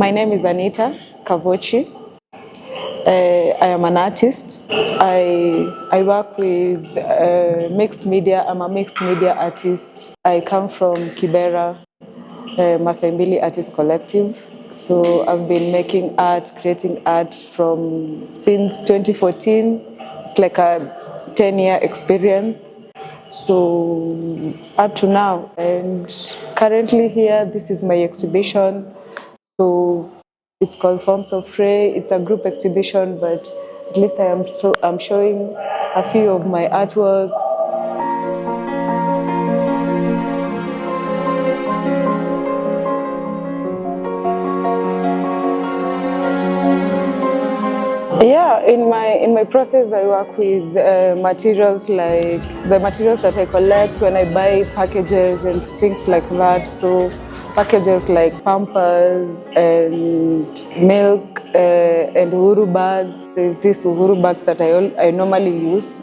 My name is Anita Kavouchy. I am an artist. I work with mixed media. I'm a mixed media artist. I come from Kibera, Maasai Mbili Artists Collective. So I've been making art, creating art since 2014. It's like a 10-year experience. So up to now, and currently here, this is my exhibition. So it's called Forms of Fray. It's a group exhibition, but at least I'm showing a few of my artworks. Yeah, in my process, I work with materials like the materials that I collect when I buy packages and things like that. So packages like Pampers and milk and uhuru bags. There's these uhuru bags that I normally use.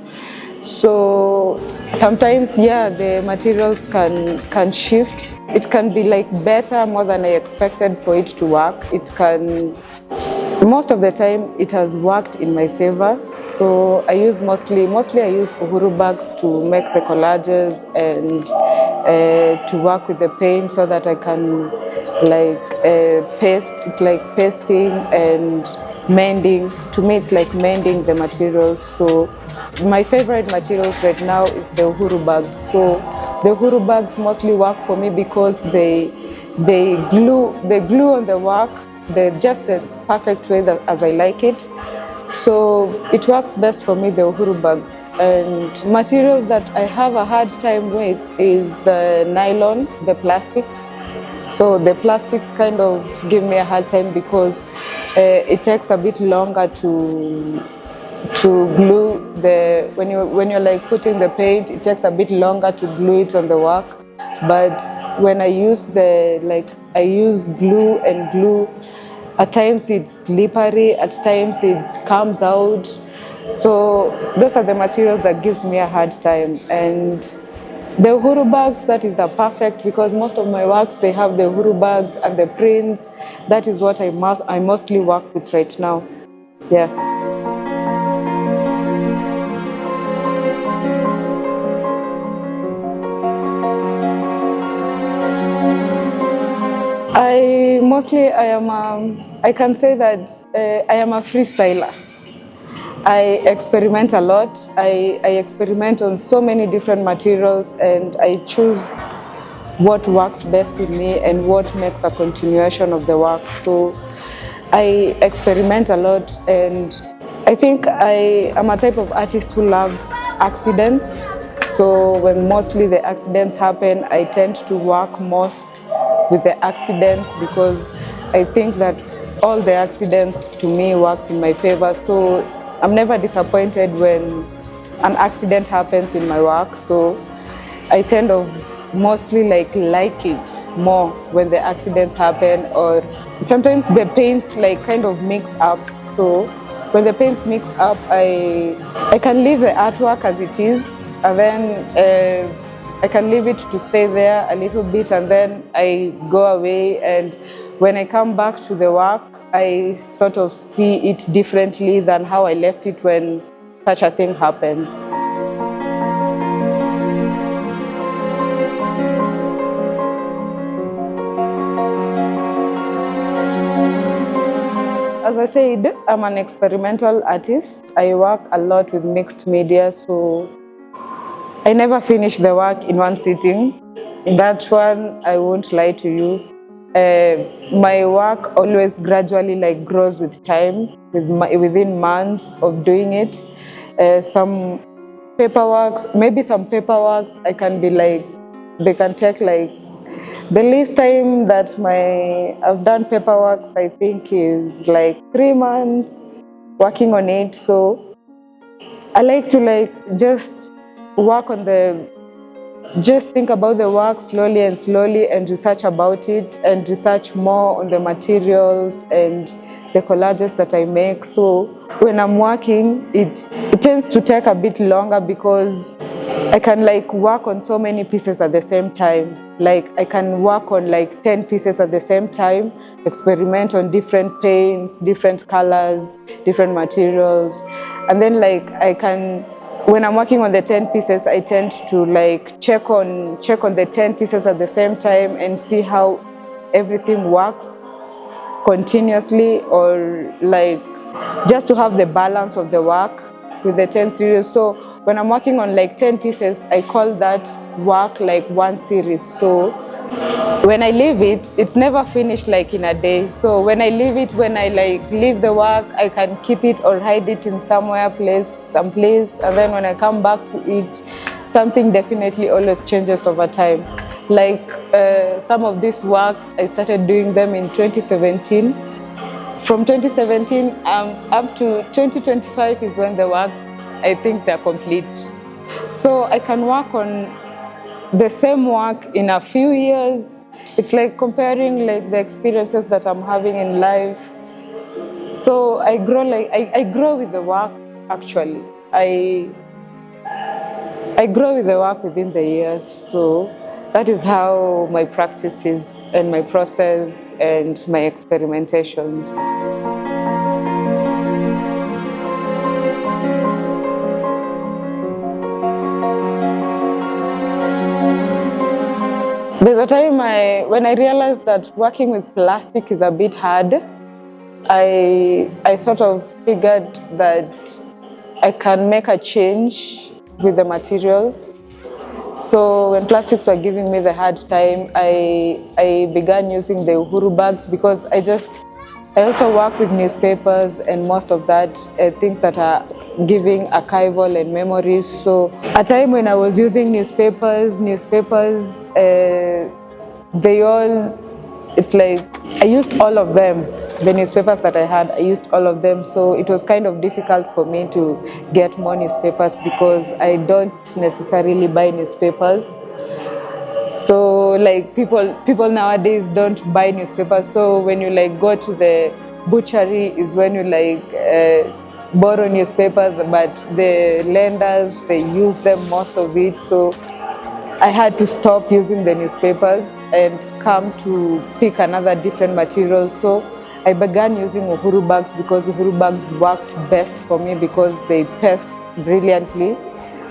So sometimes, yeah, the materials can shift. It can be like better, more than I expected for it to work. Most of the time, it has worked in my favor. So I use mostly I use uhuru bags to make the collages and to work with the paint so that I can paste. It's like pasting and mending. To me, it's like mending the materials. So my favorite materials right now is the uhuru bags. So the uhuru bags mostly work for me because they glue on the work. They're just the perfect way as I like it. So it works best for me, the uhuru bags. And materials that I have a hard time with is the nylon, the plastics. So the plastics kind of give me a hard time because it takes a bit longer to glue when you're like putting the paint, it takes a bit longer to glue it on the work. But when I use glue, at times it's slippery, at times it comes out. So those are the materials that gives me a hard time. And the uhuru bags, that is the perfect, because most of my works, they have the uhuru bags and the prints. That is what I mostly work with right now. Yeah. I can say that I am a freestyler. I experiment a lot. I experiment on so many different materials, and I choose what works best with me and what makes a continuation of the work. So I experiment a lot, and I think I am a type of artist who loves accidents. So when mostly the accidents happen, I tend to work most with the accidents because I think that all the accidents to me works in my favor. So I'm never disappointed when an accident happens in my work. So I tend to mostly like it more when the accidents happen, or sometimes the paints kind of mix up. So when the paints mix up, I can leave the artwork as it is, and then I can leave it to stay there a little bit, and then I go away. And when I come back to the work, I sort of see it differently than how I left it when such a thing happens. As I said, I'm an experimental artist. I work a lot with mixed media, so I never finish the work in one sitting. That one, I won't lie to you. My work always gradually grows with time, within months of doing it. Some paperworks, I can be they can take the least time that I've done paperworks, I think, is 3 months working on it. So I like to just work on just think about the work slowly and research about it and research more on the materials and the collages that I make. So when I'm working, it tends to take a bit longer because I can like work on so many pieces at the same time. Like I can work on like 10 pieces at the same time, experiment on different paints, different colors, different materials. And then like when I'm working on the 10 pieces, I tend to like check on the 10 pieces at the same time and see how everything works continuously, or like just to have the balance of the work with the 10 series. So when I'm working on like 10 pieces, I call that work like one series. So when I leave it, it's never finished like in a day. So when I leave it, when I like leave the work, I can keep it or hide it in someplace. And then when I come back to it, something definitely always changes over time. Like some of these works, I started doing them in 2017. From 2017 up to 2025 is when the work, I think they're complete. So I can work on the same work in a few years. It's like comparing like the experiences that I'm having in life. So I grow with the work actually. I grow with the work within the years. So that is how my practice is, and my process and my experimentations. There's a time when I realized that working with plastic is a bit hard. I sort of figured that I can make a change with the materials. So when plastics were giving me the hard time, I began using the Uhuru bags, because I also work with newspapers and most of that, things that are giving archival and memories. So a time when I was using newspapers, it's like I used all of them. The newspapers that I had, I used all of them. So it was kind of difficult for me to get more newspapers, because I don't necessarily buy newspapers. So like people nowadays don't buy newspapers. So when you like go to the butchery is when you like borrow newspapers, but the lenders, they use them most of it. So I had to stop using the newspapers and come to pick another different material. So I began using Uhuru bags, because Uhuru bags worked best for me because they paste brilliantly.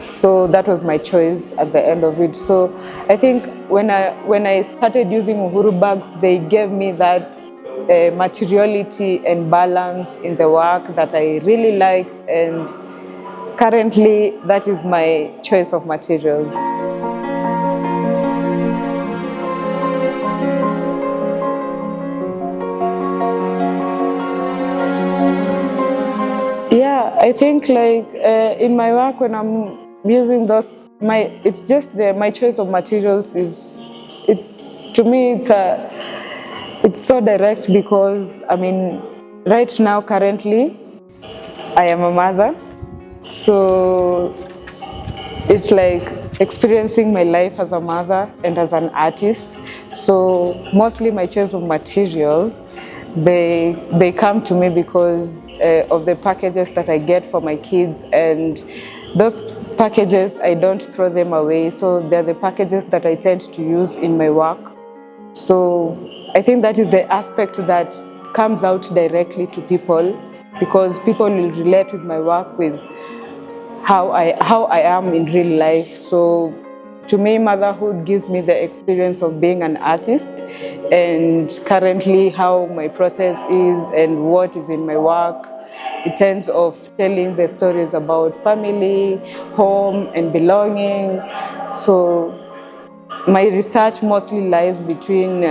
So that was my choice at the end of it. So I think when I started using Uhuru bags, they gave me that materiality and balance in the work that I really liked, and currently that is my choice of materials. Yeah, I think like in my work when I'm using those, it's just my choice of materials to me it's so direct, because I mean right now currently I am a mother, so it's like experiencing my life as a mother and as an artist. So mostly my choice of materials, they come to me because of the packages that I get for my kids, and those packages, I don't throw them away. So they're the packages that I tend to use in my work. So I think that is the aspect that comes out directly to people, because people will relate with my work with how I am in real life. So to me, motherhood gives me the experience of being an artist, and currently how my process is and what is in my work in terms of telling the stories about family, home, and belonging. So my research mostly lies between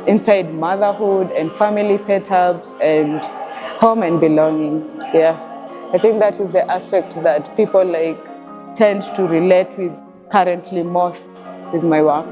inside motherhood and family setups and home and belonging. Yeah, I think that is the aspect that people like tend to relate with currently most with my work.